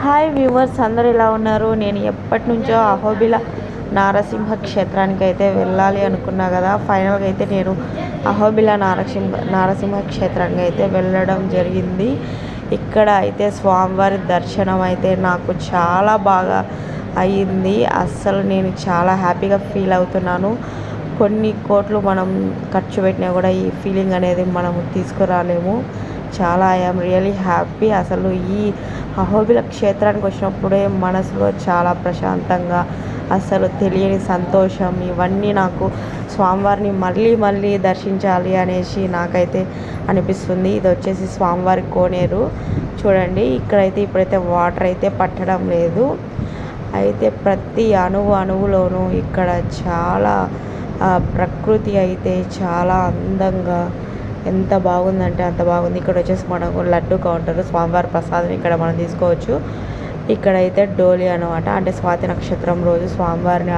Hi viewers, అందరూ ఎలా ఉన్నారు? నేను ఎప్పటి నుంచో అహోబిల నారసింహ క్షేత్రానికి అయితే వెళ్ళాలి అనుకున్నా కదా. ఫైనల్గా అయితే నేను అహోబిల నారసింహ క్షేత్రానికి అయితే వెళ్ళడం జరిగింది. ఇక్కడ అయితే స్వామివారి దర్శనం అయితే నాకు చాలా బాగా అయ్యింది. అస్సలు నేను చాలా హ్యాపీగా ఫీల్ అవుతున్నాను. కొన్ని కోట్లు మనం ఖర్చు పెట్టినా కూడా ఈ ఫీలింగ్ అనేది మనము తీసుకురాలేము. చాలా ఐఎమ్ రియలీ హ్యాపీ. అసలు ఈ అహోబిల క్షేత్రానికి వచ్చినప్పుడే మనసులో చాలా ప్రశాంతంగా, అసలు తెలియని సంతోషం ఇవన్నీ నాకు స్వామివారిని మళ్ళీ మళ్ళీ దర్శించాలి అనేసి నాకైతే అనిపిస్తుంది. ఇది వచ్చేసి స్వామివారి కోనేరు చూడండి. ఇక్కడైతే ఇప్పుడైతే వాటర్ అయితే పట్టడం లేదు. అయితే ప్రతి అణువులోనూ ఇక్కడ చాలా ప్రకృతి అయితే చాలా అందంగా ఎంత బాగుందంటే అంత బాగుంది. ఇక్కడ వచ్చేసి మనకు లడ్డు కౌంటర్, స్వామివారి ప్రసాదం ఇక్కడ మనం తీసుకోవచ్చు. ఇక్కడైతే డోలి అనమాట, అంటే స్వాతి నక్షత్రం రోజు స్వామివారిని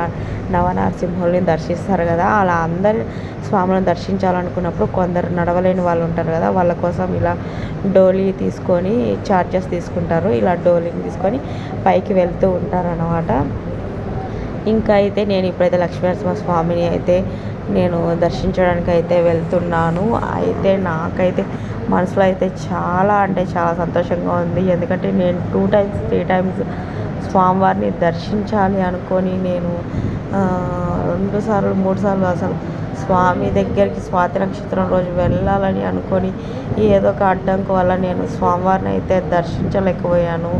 నవనరసింహుల్ని దర్శిస్తారు కదా. అలా అందరు స్వాములను దర్శించాలనుకున్నప్పుడు కొందరు నడవలేని వాళ్ళు ఉంటారు కదా, వాళ్ళ కోసం ఇలా డోలి తీసుకొని ఛార్జెస్ తీసుకుంటారు. ఇలా డోలీని తీసుకొని పైకి వెళ్తూ ఉంటారు అన్నమాట. ఇంకా అయితే నేను ఇప్పుడైతే లక్ష్మీనరసింహ స్వామిని అయితే నేను దర్శించడానికి అయితే వెళ్తున్నాను. అయితే నాకైతే మనసులో అయితే చాలా అంటే చాలా సంతోషంగా ఉంది. ఎందుకంటే నేను 2 టైమ్స్ 3 టైమ్స్ స్వామివారిని దర్శించాలి అనుకొని నేను 2 సార్లు 3 సార్లు అసలు స్వామి దగ్గరికి స్వాతి నక్షత్రం రోజు వెళ్ళాలని అనుకొని ఏదో ఒక అడ్డంకు వల్ల నేను స్వామివారిని అయితే దర్శించలేకపోయాను.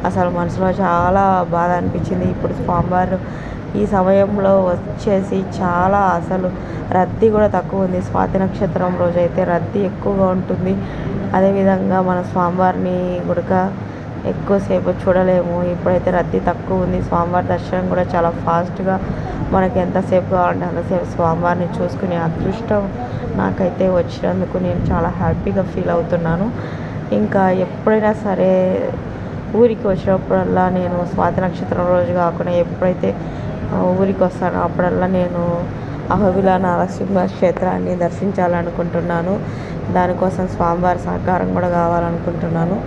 అసలు మనసులో చాలా బాధ అనిపించింది. ఇప్పుడు స్వామివారు ఈ సమయంలో వచ్చేసి చాలా అసలు రద్దీ కూడా తక్కువ ఉంది. స్వాతి నక్షత్రం రోజు అయితే రద్దీ ఎక్కువగా ఉంటుంది. అదేవిధంగా మన స్వామివారిని కూడా ఎక్కువసేపు చూడలేము. ఇప్పుడైతే రద్దీ తక్కువ ఉంది. స్వామివారి దర్శనం కూడా చాలా ఫాస్ట్గా మనకి ఎంతసేపు కావాలంటే అంతసేపు స్వామివారిని చూసుకునే అదృష్టం నాకైతే వచ్చినందుకు నేను చాలా హ్యాపీగా ఫీల్ అవుతున్నాను. ఇంకా ఎప్పుడైనా సరే ఊరికి వచ్చినప్పుడల్లా నేను స్వాతి నక్షత్రం రోజు కాకుండా ఎప్పుడైతే ఊరికి వస్తానో అప్పుడల్లా నేను అహోబిల నారసింహ క్షేత్రాన్ని దర్శించాలనుకుంటున్నాను. దానికోసం స్వామివారి సహకారం కూడా కావాలనుకుంటున్నాను.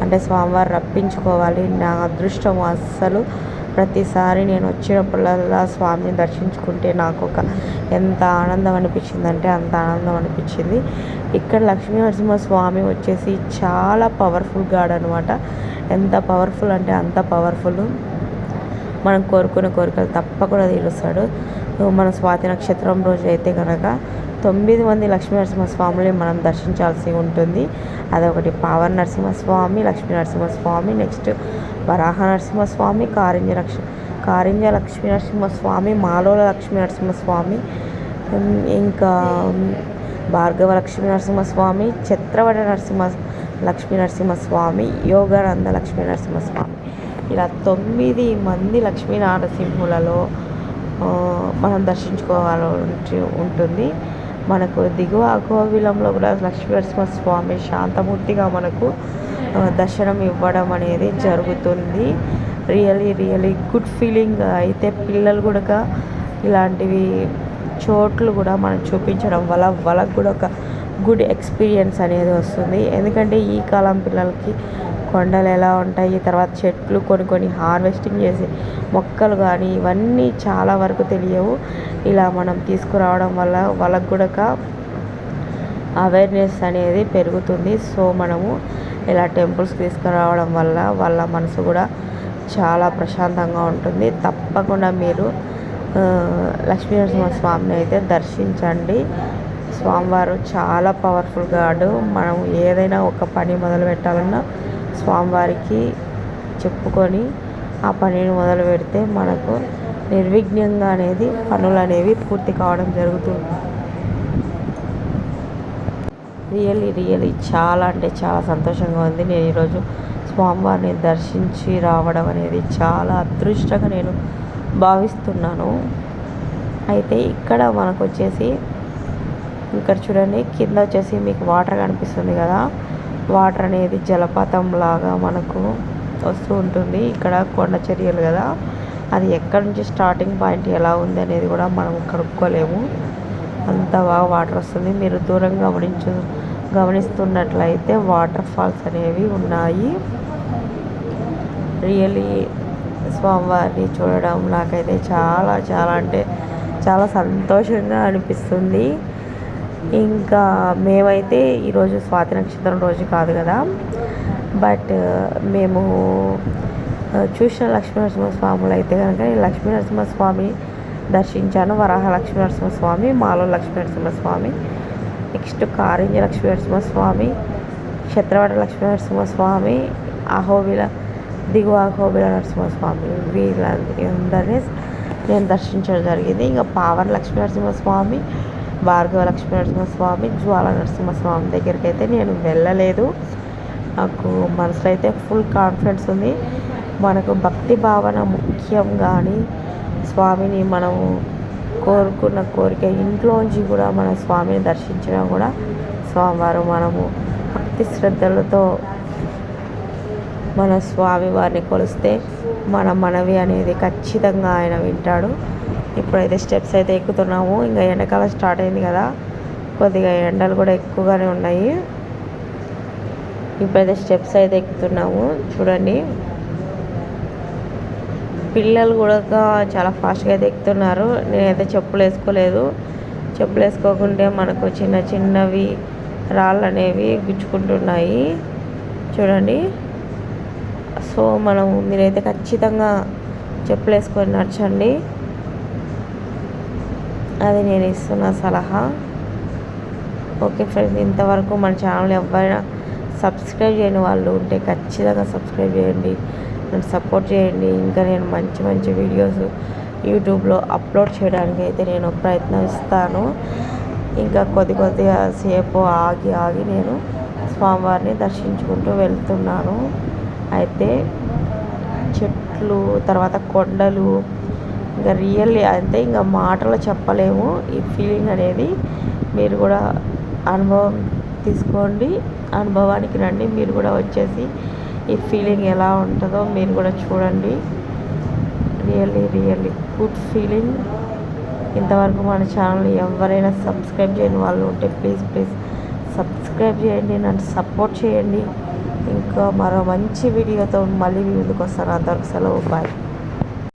అంటే స్వామివారు రప్పించుకోవాలి. నా అదృష్టం అస్సలు ప్రతిసారి నేను వచ్చినప్పుడల్లా స్వామిని దర్శించుకుంటే నాకు ఎంత ఆనందం అనిపించిందంటే అంత ఆనందం అనిపించింది. ఇక్కడ లక్ష్మీనరసింహ స్వామి వచ్చేసి చాలా పవర్ఫుల్ గాడ్ అనమాట. ఎంత పవర్ఫుల్ అంటే అంత పవర్ఫుల్. మనం కోరుకునే కోరికలు తప్పకుండా తీరుస్తాడు. మన స్వాతి నక్షత్రం రోజు అయితే కనుక 9 మంది లక్ష్మీనరసింహస్వామిని మనం దర్శించాల్సి ఉంటుంది. అదొకటి పావన నరసింహస్వామి, లక్ష్మీ నరసింహస్వామి, నెక్స్ట్ వరాహ నరసింహస్వామి, కారింజ లక్ష్మీ నరసింహస్వామి, మాలోల లక్ష్మీ నరసింహస్వామి, ఇంకా భార్గవ లక్ష్మీ నరసింహస్వామి, ఛత్రవట లక్ష్మీ నరసింహస్వామి, యోగానంద లక్ష్మీ నరసింహస్వామి, ఇలా 9 మంది లక్ష్మీ నరసింహులలో మనం దర్శించుకోవాల్సి ఉంటుంది. మనకు దిగువ అహోబిలంలో కూడా లక్ష్మీ నరసింహస్వామి శాంతమూర్తిగా మనకు దర్శనం ఇవ్వడం అనేది జరుగుతుంది. Really good feeling. అయితే పిల్లలు కూడా ఇలాంటివి చోట్లు కూడా మనం చూపించడం వల్ల వాళ్ళకు కూడా ఒక గుడ్ ఎక్స్పీరియన్స్ అనేది వస్తుంది. ఎందుకంటే ఈ కాలం పిల్లలకి కొండలు ఎలా ఉంటాయి, తర్వాత చెట్లు కొన్ని హార్వెస్టింగ్ చేసే మొక్కలు కానీ ఇవన్నీ చాలా వరకు తెలియవు. ఇలా మనం తీసుకురావడం వల్ల వాళ్ళకు కూడా అవేర్నెస్ అనేది పెరుగుతుంది. సో మనము ఇలా టెంపుల్స్కి తీసుకురావడం వల్ల వాళ్ళ మనసు కూడా చాలా ప్రశాంతంగా ఉంటుంది. తప్పకుండా మీరు లక్ష్మీనరసింహ స్వామిని అయితే దర్శించండి. స్వామివారు చాలా పవర్ఫుల్ గాడ్. మనం ఏదైనా ఒక పని మొదలు పెట్టాలన్నా స్వామివారికి చెప్పుకొని ఆ పనిని మొదలు పెడితే మనకు నిర్విఘ్నంగా అనేది పనులు అనేవి పూర్తి కావడం జరుగుతుంది. రియలీ చాలా అంటే చాలా సంతోషంగా ఉంది. నేను ఈరోజు స్వామివారిని దర్శించి రావడం అనేది చాలా అదృష్టంగా నేను భావిస్తున్నాను. అయితే ఇక్కడ మనకు వచ్చేసి ఇక్కడ చూడండి, కింద వచ్చేసి మీకు వాటర్ కనిపిస్తుంది కదా. వాటర్ అనేది జలపాతం లాగా మనకు వస్తూ ఉంటుంది. ఇక్కడ కొండ చర్యలు కదా, అది ఎక్కడి నుంచి స్టార్టింగ్ పాయింట్ ఎలా ఉంది అనేది కూడా మనం కనుక్కోలేము. అంత బాగా వాటర్ వస్తుంది. మీరు దూరం గమనిస్తున్నట్లయితే వాటర్ ఫాల్స్ అనేవి ఉన్నాయి. రియల్లీ స్వామివారిని చూడడం నాకైతే చాలా చాలా అంటే చాలా సంతోషంగా అనిపిస్తుంది. ఇంకా మేమైతే ఈరోజు స్వాతి నక్షత్రం రోజు కాదు కదా, బట్ మేము చూసిన లక్ష్మీనరసింహస్వాములు అయితే కనుక నేను లక్ష్మీనరసింహస్వామిని దర్శించాను. వరాహ లక్ష్మీనరసింహస్వామి, మాలో లక్ష్మీనరసింహస్వామి, నెక్స్ట్ కారింజ లక్ష్మీనరసింహస్వామి, క్షత్రవట లక్ష్మీనరసింహస్వామి, అహోబిల దిగువ అహోబిల నరసింహస్వామి వీళ్ళందరినీ నేను దర్శించడం జరిగింది. ఇంకా పావన లక్ష్మీనరసింహస్వామి, భార్గవ లక్ష్మీనరసింహస్వామి, జ్వాల నరసింహస్వామి దగ్గరికి అయితే నేను వెళ్ళలేదు. నాకు మనసులో అయితే ఫుల్ కాన్ఫిడెన్స్ ఉంది. మనకు భక్తి భావన ముఖ్యం, కానీ స్వామిని మనము కోరుకున్న కోరిక ఇంట్లోంచి కూడా మన స్వామిని దర్శించడం కూడా స్వామివారు మనము భక్తి శ్రద్ధలతో మన స్వామి వారిని కొలిస్తే మన మనవి అనేది ఖచ్చితంగా ఆయన వింటాడు. ఇప్పుడైతే స్టెప్స్ అయితే ఎక్కుతున్నాము. ఇంకా ఎండాకాలం స్టార్ట్ అయింది కదా, కొద్దిగా ఎండలు కూడా ఎక్కువగానే ఉన్నాయి. ఇప్పుడైతే స్టెప్స్ అయితే ఎక్కుతున్నాము. చూడండి, పిల్లలు కూడా చాలా ఫాస్ట్గా అయితే ఎక్కుతున్నారు. నేనైతే చెప్పులు వేసుకోలేదు. చెప్పులు వేసుకోకుంటే మనకు చిన్న చిన్నవి రాళ్ళు అనేవి గుచ్చుకుంటున్నాయి చూడండి. సో మీరైతే ఖచ్చితంగా చెప్పులు వేసుకొని నడచండి, అది నేను ఇస్తున్న సలహా. ఓకే ఫ్రెండ్స్, ఇంతవరకు మన ఛానల్ ఎవరైనా సబ్స్క్రైబ్ చేయని వాళ్ళు ఉంటే ఖచ్చితంగా సబ్స్క్రైబ్ చేయండి, నన్ను సపోర్ట్ చేయండి. ఇంకా నేను మంచి మంచి వీడియోస్ యూట్యూబ్లో అప్లోడ్ చేయడానికి అయితే నేను ప్రయత్నిస్తాను. ఇంకా కొద్దిగా సేపు ఆగి నేను స్వామివారిని దర్శించుకుంటూ వెళ్తున్నాను. అయితే చెట్లు, తర్వాత కొండలు, ఇంకా రియల్లీ అంటే ఇంకా మాటలు చెప్పలేము. ఈ ఫీలింగ్ అనేది మీరు కూడా అనుభవం తీసుకోండి, అనుభవానికి రండి. మీరు కూడా వచ్చేసి ఈ ఫీలింగ్ ఎలా ఉంటుందో మీరు కూడా చూడండి. Really good feeling. ఇంతవరకు మన ఛానల్ ఎవరైనా సబ్స్క్రైబ్ చేయని వాళ్ళు ఉంటే ప్లీజ్ సబ్స్క్రైబ్ చేయండి, నన్ను సపోర్ట్ చేయండి. ఇంకా మరో మంచి వీడియోతో మళ్ళీ మీ ముందుకు వస్తాను. అంతవరకు సెలవు, బాయ్.